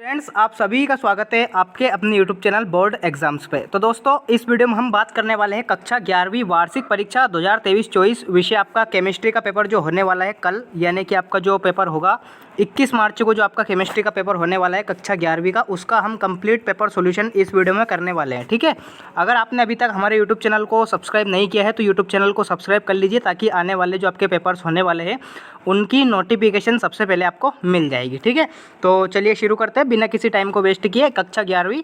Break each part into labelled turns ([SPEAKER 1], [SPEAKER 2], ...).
[SPEAKER 1] Friends, आप सभी का स्वागत है आपके अपने यूट्यूब चैनल बोर्ड एग्जाम्स पे। तो दोस्तों, इस वीडियो में हम बात करने वाले हैं कक्षा 11वीं वार्षिक परीक्षा 2023-24 विषय आपका केमिस्ट्री का पेपर जो होने वाला है कल, यानी कि आपका जो पेपर होगा 21 मार्च को, जो आपका केमिस्ट्री का पेपर होने वाला है कक्षा 11वीं का, उसका हम कंप्लीट पेपर सॉल्यूशन इस वीडियो में करने वाले हैं। ठीक है, अगर आपने अभी तक हमारे यूट्यूब चैनल को सब्सक्राइब नहीं किया है तो यूट्यूब चैनल को सब्सक्राइब कर लीजिए, ताकि आने वाले जो आपके पेपर्स होने वाले हैं उनकी नोटिफिकेशन सबसे पहले आपको मिल जाएगी। ठीक है, तो चलिए शुरू करते हैं बिना किसी टाइम को वेस्ट किए। कक्षा 11वीं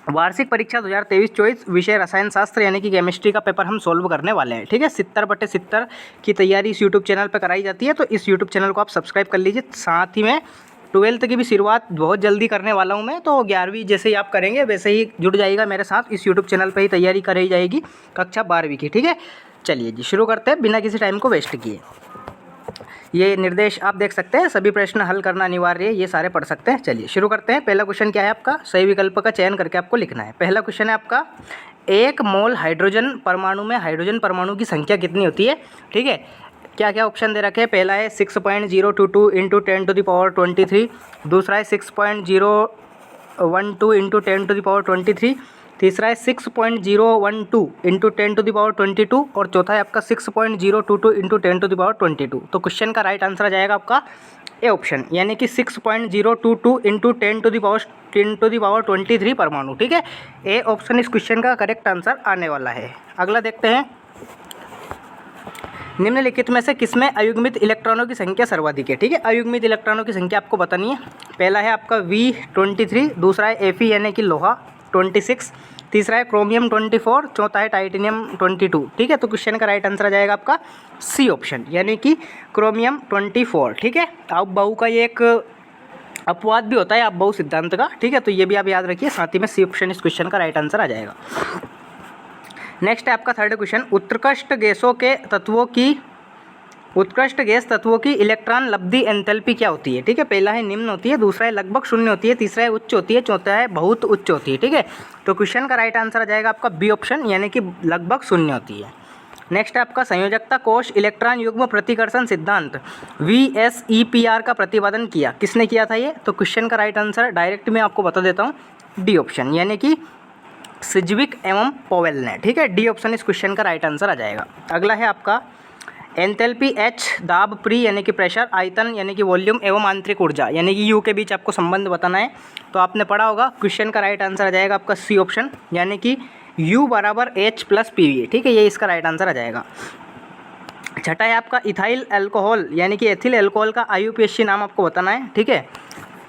[SPEAKER 1] वार्षिक परीक्षा 2023-24 विषय रसायन शास्त्र यानी कि केमिस्ट्री का पेपर हम सोल्व करने वाले हैं। ठीक है, 70/70 की तैयारी इस यूट्यूब चैनल पर कराई जाती है, तो इस यूट्यूब चैनल को आप सब्सक्राइब कर लीजिए। साथ ही में 12th की भी शुरुआत बहुत जल्दी करने वाला हूं मैं, तो 11वीं जैसे ही आप करेंगे वैसे ही जुड़ जाइएगा मेरे साथ। इस यूट्यूब चैनल पर ही तैयारी कराई जाएगी कक्षा 12वीं की। ठीक है, चलिए जी शुरू करते हैं बिना किसी टाइम को वेस्ट किए। ये निर्देश आप देख सकते हैं, सभी प्रश्न हल करना अनिवार्य है, ये सारे पढ़ सकते हैं। चलिए शुरू करते हैं। पहला क्वेश्चन क्या है आपका, सही विकल्प का चयन करके आपको लिखना है। पहला क्वेश्चन है आपका, 1 मोल हाइड्रोजन परमाणु में हाइड्रोजन परमाणु की संख्या कितनी होती है। ठीक है, क्या क्या ऑप्शन दे रखे हैं। पहला है 6.022 इंटू 10⁻23, दूसरा है 6.012 इंटू 10⁻23, तीसरा है 6.012 इंटू 10⁻22 और चौथा है आपका 6.022 इंटू 10⁻22। तो क्वेश्चन का राइट आंसर आ जाएगा आपका ए ऑप्शन, यानी कि 6.022 इंटू 10⁻23 परमाणु। ठीक है, ए ऑप्शन इस क्वेश्चन का करेक्ट आंसर आने वाला है। अगला देखते हैं, निम्नलिखित में से किसमें अयुग्मित इलेक्ट्रॉनों की संख्या सर्वाधिक है। ठीक है, अयुग्मित इलेक्ट्रॉनों की संख्या आपको बतानी है। पहला है आपका V23, दूसरा है Fe यानी कि लोहा 26, तीसरा है क्रोमियम 24, चौथा है टाइटेनियम 22। ठीक है, तो क्वेश्चन का राइट आंसर आ जाएगा आपका सी ऑप्शन, यानी कि क्रोमियम 24। ठीक है, आप बहु का ये एक अपवाद भी होता है आप बहु सिद्धांत का। ठीक है, तो ये भी आप याद रखिए। साथ ही में सी ऑप्शन इस क्वेश्चन का राइट आंसर आ जाएगा। नेक्स्ट है आपका थर्ड क्वेश्चन, उत्कृष्ट गैस तत्वों की इलेक्ट्रॉन लब्धि एंथैल्पी क्या होती है। ठीक है, पहला है निम्न होती है, दूसरा है लगभग शून्य होती है, तीसरा है उच्च होती है, चौथा है बहुत उच्च होती है। ठीक है, तो क्वेश्चन का राइट आंसर आ जाएगा आपका बी ऑप्शन, यानी कि लगभग शून्य होती है। नेक्स्ट है आपका संयोजकता कोश इलेक्ट्रॉन युग्म प्रतिकर्षण सिद्धांत VSEPR का प्रतिपादन किया, किसने किया था ये। तो क्वेश्चन का राइट आंसर डायरेक्ट मैं आपको बता देता हूँ, डी ऑप्शन, यानी कि सिज्विक एवं पोवेल ने। ठीक है, डी ऑप्शन इस क्वेश्चन का राइट आंसर आ जाएगा। अगला है आपका एंथैल्पी H दाब प्री यानी कि प्रेशर, आयतन यानी कि वॉल्यूम एवं आंतरिक ऊर्जा यानी कि U के बीच आपको संबंध बताना है। तो आपने पढ़ा होगा, क्वेश्चन का राइट आंसर आ जाएगा आपका सी ऑप्शन, यानी कि U बराबर H प्लस PV। ठीक है, ये इसका राइट आंसर आ जाएगा। छठा है आपका इथाइल अल्कोहल यानी कि एथिल अल्कोहल का IUPAC नाम आपको बताना है। ठीक है,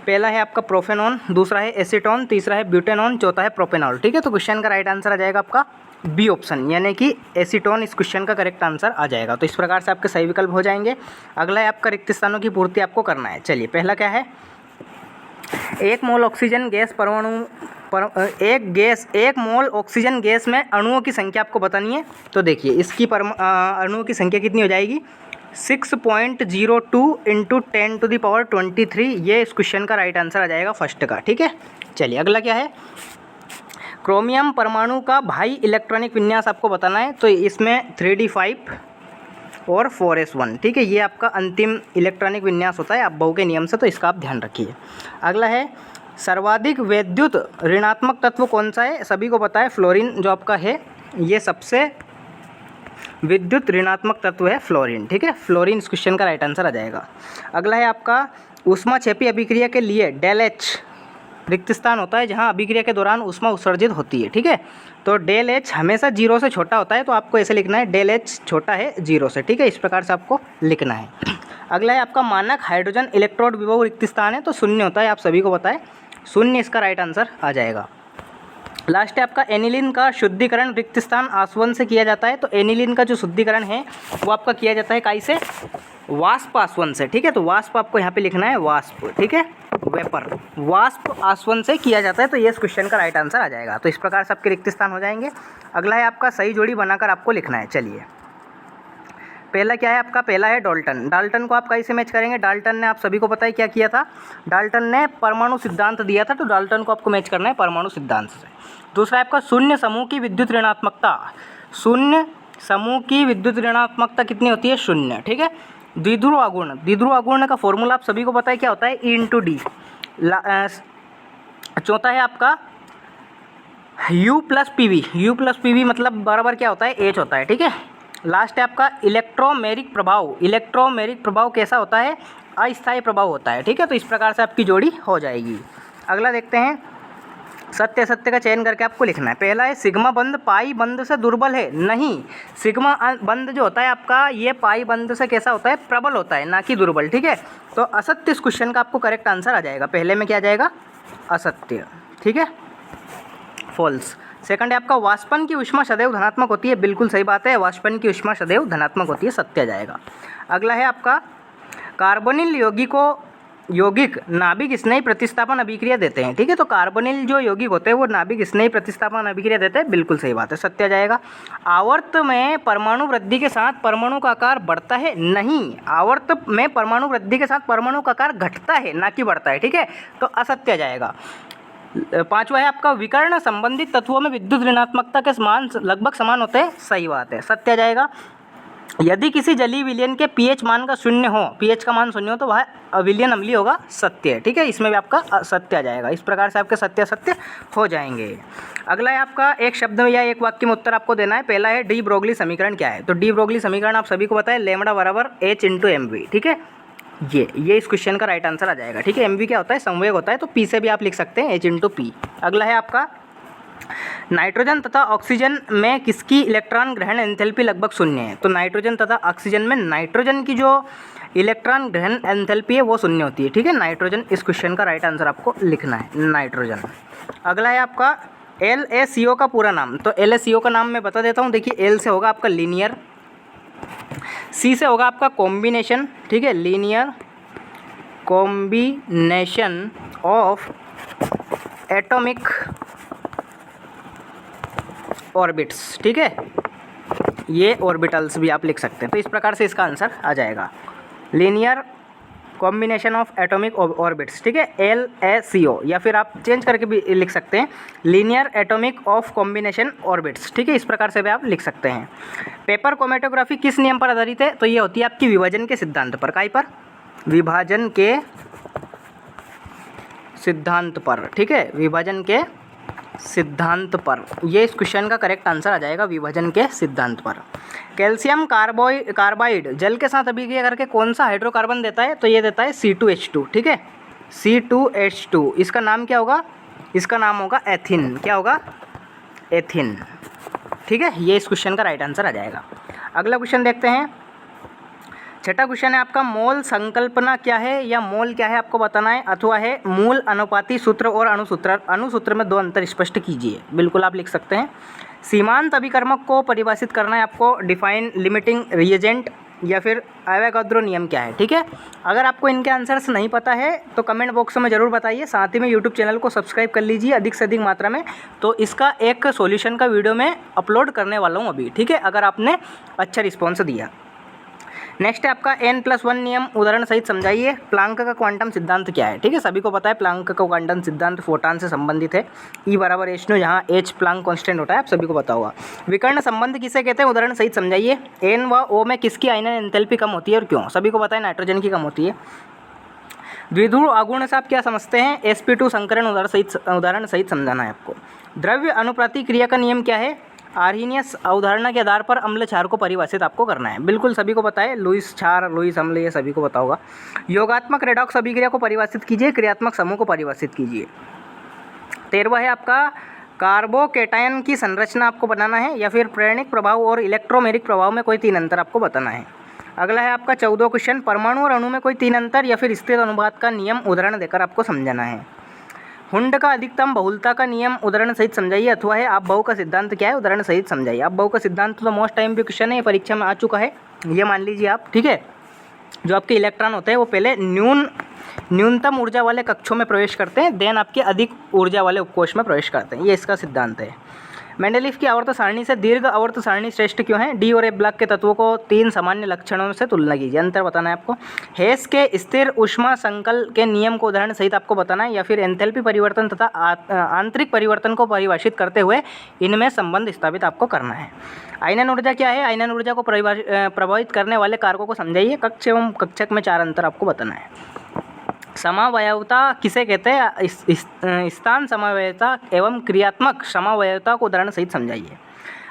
[SPEAKER 1] पहला है आपका प्रोफेनॉन, दूसरा है एसीटोन, तीसरा है ब्यूटेनॉन, चौथा है प्रोपेनॉल। ठीक है, तो क्वेश्चन का राइट आंसर आ जाएगा आपका बी ऑप्शन, यानी कि एसीटोन इस क्वेश्चन का करेक्ट आंसर आ जाएगा। तो इस प्रकार से आपके सही विकल्प हो जाएंगे। अगला है आपका रिक्त स्थानों की पूर्ति आपको करना है। चलिए, पहला क्या है, 1 मोल ऑक्सीजन गैस एक मोल ऑक्सीजन गैस में अणुओं की संख्या आपको बतानी है। तो देखिए, इसकी अणुओं की संख्या कितनी हो जाएगी, 6.02 इंटू 10⁻23। ये इस क्वेश्चन का राइट आंसर आ जाएगा फर्स्ट का। ठीक है, चलिए अगला क्या है, क्रोमियम परमाणु का भाई इलेक्ट्रॉनिक विन्यास आपको बताना है। तो इसमें 3d5 और 4s1। ठीक है, ये आपका अंतिम इलेक्ट्रॉनिक विन्यास होता है आप बहु के नियम से, तो इसका आप ध्यान रखिए। अगला है, सर्वाधिक विद्युत ऋणात्मक तत्व कौन सा है। सभी को पता है फ्लोरीन जो आपका है, ये सबसे विद्युत ऋणात्मक तत्व है फ्लोरीन। ठीक है, फ्लोरीन इस क्वेश्चन का राइट आंसर आ जाएगा। अगला है आपका ऊष्माक्षेपी अभिक्रिया के लिए डेल H रिक्त स्थान होता है जहां अभिक्रिया के दौरान ऊष्मा उत्सर्जित होती है। ठीक है, तो डेल H हमेशा 0 से छोटा होता है, तो आपको ऐसे लिखना है डेल H छोटा है 0 से। ठीक है, इस प्रकार से आपको लिखना है। अगला है आपका मानक हाइड्रोजन इलेक्ट्रोड विभव रिक्त स्थान है, तो शून्य होता है, आप सभी को पता है, शून्य इसका राइट आंसर आ जाएगा। लास्ट है आपका एनिलीन का शुद्धिकरण रिक्त स्थान आसवन से किया जाता है। तो एनिलीन का जो शुद्धिकरण है वो आपका किया जाता है काई से, वाष्प आसवन से। ठीक है, तो वाष्प आपको यहाँ पे लिखना है वाष्प। ठीक है, वेपर, वाष्प आसवन से किया जाता है, तो ये इस क्वेश्चन का राइट आंसर आ जाएगा। तो इस प्रकार से आपके रिक्त स्थान हो जाएंगे। अगला है आपका सही जोड़ी बनाकर आपको लिखना है। चलिए, पहला क्या है आपका, पहला है डाल्टन। डाल्टन को आप कैसे मैच करेंगे, डाल्टन ने आप सभी को पता है क्या किया था, डाल्टन ने परमाणु सिद्धांत दिया था, तो डाल्टन को आपको मैच करना है परमाणु सिद्धांत से। दूसरा है आपका शून्य समूह की विद्युत ऋणात्मकता। शून्य समूह की विद्युत ऋणात्मकता कितनी होती है, शून्य। ठीक है, द्विध्रुव आघूर्ण का फॉर्मूला आप सभी को पता है क्या होता है, E × D। चौथा है आपका U प्लस पी मतलब बराबर क्या होता है, H होता है, ठीक है। लास्ट है आपका इलेक्ट्रोमेरिक प्रभाव कैसा होता है, अस्थायी प्रभाव होता है, ठीक है। तो इस प्रकार से आपकी जोड़ी हो जाएगी। अगला देखते हैं, सत्य असत्य का चयन करके आपको लिखना है। पहला है सिग्मा बंध पाई बंध से दुर्बल है, नहीं, सिग्मा बंध जो होता है आपका ये पाई बंध से कैसा होता है, प्रबल होता है, ना कि दुर्बल, ठीक है। तो असत्य इस क्वेश्चन का आपको करेक्ट आंसर आ जाएगा। पहले में क्या आ जाएगा, असत्य, ठीक है, फॉल्स। सेकंड है आपका वाष्पन की ऊष्मा सदैव धनात्मक होती है, बिल्कुल सही बात है, वाष्पन की ऊष्मा सदैव धनात्मक होती है, सत्य आ जाएगा। अगला है आपका कार्बोनिल यौगिक नाभिक स्नेही प्रतिस्थापन अभिक्रिया देते हैं, ठीक है। तो कार्बोनिल जो यौगिक होते हैं वो नाभिक स्नेही प्रतिस्थापन अभिक्रिया देते हैं, बिल्कुल सही बात है, सत्य आ जाएगा। आवर्त में परमाणु वृद्धि के साथ परमाणु का आकार बढ़ता है, नहीं, आवर्त में परमाणु वृद्धि के साथ परमाणु का आकार घटता है, ना कि बढ़ता है, ठीक है। तो असत्य आ जाएगा। पांचवा है आपका विकर्ण संबंधित तत्वों में विद्युत ऋणात्मकता के मान लगभग समान होते हैं, सही बात है, सत्य आ जाएगा। यदि किसी जलीय विलयन के पीएच मान का शून्य हो, पीएच का मान शून्य हो तो वह अविलयन अम्लीय होगा, सत्य है, ठीक है। इसमें भी आपका सत्य आ जाएगा। इस प्रकार से आपके सत्य सत्य हो जाएंगे। अगला है आपका एक शब्द में या एक वाक्य में उत्तर आपको देना है। पहला है डी ब्रोगली समीकरण क्या है, तो डी ब्रोगली समीकरण आप सभी को पता है, लैम्बडा बराबर H इंटू MV, ठीक है। ये इस क्वेश्चन का राइट आंसर आ जाएगा, ठीक है। MV क्या होता है, संवेग होता है, तो P से भी आप लिख सकते हैं H इंटू P। अगला है आपका नाइट्रोजन तथा ऑक्सीजन में किसकी इलेक्ट्रॉन ग्रहण एंथैल्पी लगभग शून्य है, तो नाइट्रोजन तथा ऑक्सीजन में नाइट्रोजन की जो इलेक्ट्रॉन ग्रहण एंथैल्पी है वो शून्य होती है, ठीक है। नाइट्रोजन इस क्वेश्चन का राइट आंसर आपको लिखना है, नाइट्रोजन। अगला है आपका LaCO का पूरा नाम, तो LaCO का नाम मैं बता देता हूँ। देखिए L से होगा आपका लीनियर, C से होगा आपका कॉम्बिनेशन, ठीक है, linear combination of atomic orbits, ठीक है, ये ऑर्बिटल्स भी आप लिख सकते हैं। तो इस प्रकार से इसका आंसर आ जाएगा, linear combination of atomic orbits, ठीक है, LaCO, या फिर आप चेंज करके भी लिख सकते हैं, linear atomic of combination orbits, ठीक है। इस प्रकार से भी आप लिख सकते हैं। पेपर क्रोमेटोग्राफी किस नियम पर आधारित है, तो ये होती है आपकी विभाजन के सिद्धांत पर, काई पर, विभाजन के सिद्धांत पर, ठीक है, विभाजन के सिद्धांत पर। ये इस क्वेश्चन का करेक्ट आंसर आ जाएगा, विभाजन के सिद्धांत पर। कैल्शियम कार्बाइड जल के साथ अभिक्रिया करके कौन सा हाइड्रोकार्बन देता है, तो ये देता है C2H2, ठीक है, C2H2। इसका नाम क्या होगा, इसका नाम होगा एथिन, क्या होगा, एथिन, ठीक है। ये इस क्वेश्चन का राइट आंसर आ जाएगा। अगला क्वेश्चन देखते हैं, छठा क्वेश्चन है आपका मोल संकल्पना क्या है या मोल क्या है आपको बताना है, अथवा है मूल अनुपाती सूत्र और अणुसूत्र में दो अंतर स्पष्ट कीजिए, बिल्कुल आप लिख सकते हैं। सीमांत अभिकर्मक को परिभाषित करना है आपको, डिफाइन लिमिटिंग रिएजेंट, या फिर एवोगाड्रो नियम क्या है, ठीक है। अगर आपको इनके आंसर्स नहीं पता है तो कमेंट बॉक्स में ज़रूर बताइए, साथ ही में यूट्यूब चैनल को सब्सक्राइब कर लीजिए अधिक से अधिक मात्रा में, तो इसका एक सॉल्यूशन का वीडियो मैं अपलोड करने वाला हूँ अभी, ठीक है, अगर आपने अच्छा रिस्पॉन्स दिया। नेक्स्ट है आपका N+1 नियम उदाहरण सहित समझाइए। प्लांक का क्वांटम सिद्धांत क्या है, ठीक है, सभी को पता है प्लांक का क्वांटम सिद्धांत फोटॉन से संबंधित है, E बराबर H नो, जहाँ H प्लांक कांस्टेंट होता है, आप सभी को पता होगा। विकर्ण संबंध किसे कहते हैं, उदाहरण सहित समझाइए। N व O में किसकी आयनन एंथैल्पी कम होती है और क्यों, सभी को पता है नाइट्रोजन की कम होती है। द्विध्रुव आघूर्ण से आप क्या समझते हैं, sp2 संकरण उदाहरण सहित समझाना है आपको। द्रव्य अनुप्राति क्रिया का नियम क्या है, आर्हीनियस अवधारणा के आधार पर अम्ल क्षार को परिभाषित आपको करना है, बिल्कुल सभी को पता है, लुईस क्षार, लुईस अम्ल, ये सभी को पता होगा। योगात्मक रेडॉक्स अभिक्रिया को परिभाषित कीजिए, क्रियात्मक समूह को परिभाषित कीजिए। 13वां है आपका कार्बोकेटायन की संरचना आपको बनाना है, या फिर प्रेरणिक प्रभाव और इलेक्ट्रोमेरिक प्रभाव में कोई 3 अंतर आपको बताना है। अगला है आपका 14वां क्वेश्चन, परमाणु और अणु में कोई 3 अंतर या फिर स्थिर अनुपात का नियम उदाहरण देकर आपको समझाना है। हुंड का अधिकतम बहुलता का नियम उदाहरण सहित समझाइए, अथवा है आप बहु का सिद्धांत क्या है, उदाहरण सहित समझाइए। आप बहु का सिद्धांत तो मोस्ट टाइम पे क्वेश्चन है, ये परीक्षा में आ चुका है, ये मान लीजिए आप, ठीक है। जो आपके इलेक्ट्रॉन होते हैं वो पहले न्यूनतम ऊर्जा वाले कक्षों में प्रवेश करते हैं, देन आपके अधिक ऊर्जा वाले उपकोष में प्रवेश करते हैं, ये इसका सिद्धांत है। मेंडेलीफ की आवर्त सारणी से दीर्घ आवर्त सारणी श्रेष्ठ क्यों है, डी और ए ब्लॉक के तत्वों को 3 सामान्य लक्षणों से तुलना कीजिए, अंतर बताना है आपको। हेस के स्थिर ऊष्मा संकल के नियम को उदाहरण सहित आपको बताना है, या फिर एंथैल्पी परिवर्तन तथा आंतरिक परिवर्तन को परिभाषित करते हुए इनमें संबंध स्थापित आपको करना है। आयनन ऊर्जा क्या है, आयनन ऊर्जा को प्रभावित करने वाले कारकों को समझाइए, कक्ष एवं कक्षक में 4 अंतर आपको बताना है। समावयवता किसे कहते हैं? स्थान समावयवता एवं क्रियात्मक समावयवता को उदाहरण सहित समझाइए।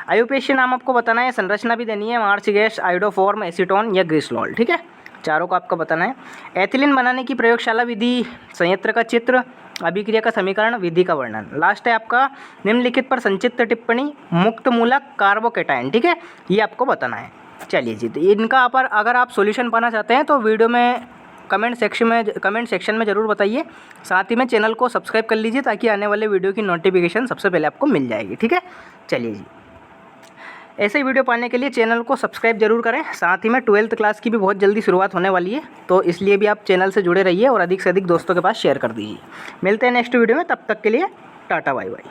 [SPEAKER 1] आयुपेशीय नाम आपको बताना है, संरचना भी देनी है, मार्च गैस, आयोडोफॉर्म, एसीटोन या ग्लिसरॉल। ठीक है, चारों को आपको बताना है। एथिलीन बनाने की प्रयोगशाला विधि, संयंत्र का चित्र, अभिक्रिया का समीकरण, विधि का वर्णन। लास्ट है आपका निम्नलिखित पर संक्षिप्त टिप्पणी, मुक्त मूलक, कार्बोकेटायन। ठीक है, ये आपको बताना है। चलिए जी, तो इनका पर अगर आप सॉल्यूशन पाना चाहते हैं तो वीडियो में कमेंट सेक्शन में ज़रूर बताइए। साथ ही में चैनल को सब्सक्राइब कर लीजिए ताकि आने वाले वीडियो की नोटिफिकेशन सबसे पहले आपको मिल जाएगी। ठीक है, चलिए जी, ऐसे ही वीडियो पाने के लिए चैनल को सब्सक्राइब जरूर करें। साथ ही में 12th क्लास की भी बहुत जल्दी शुरुआत होने वाली है, तो इसलिए भी आप चैनल से जुड़े रहिए और अधिक से अधिक दोस्तों के पास शेयर कर दीजिए। मिलते हैं नेक्स्ट वीडियो में, तब तक के लिए टाटा बाय बाय।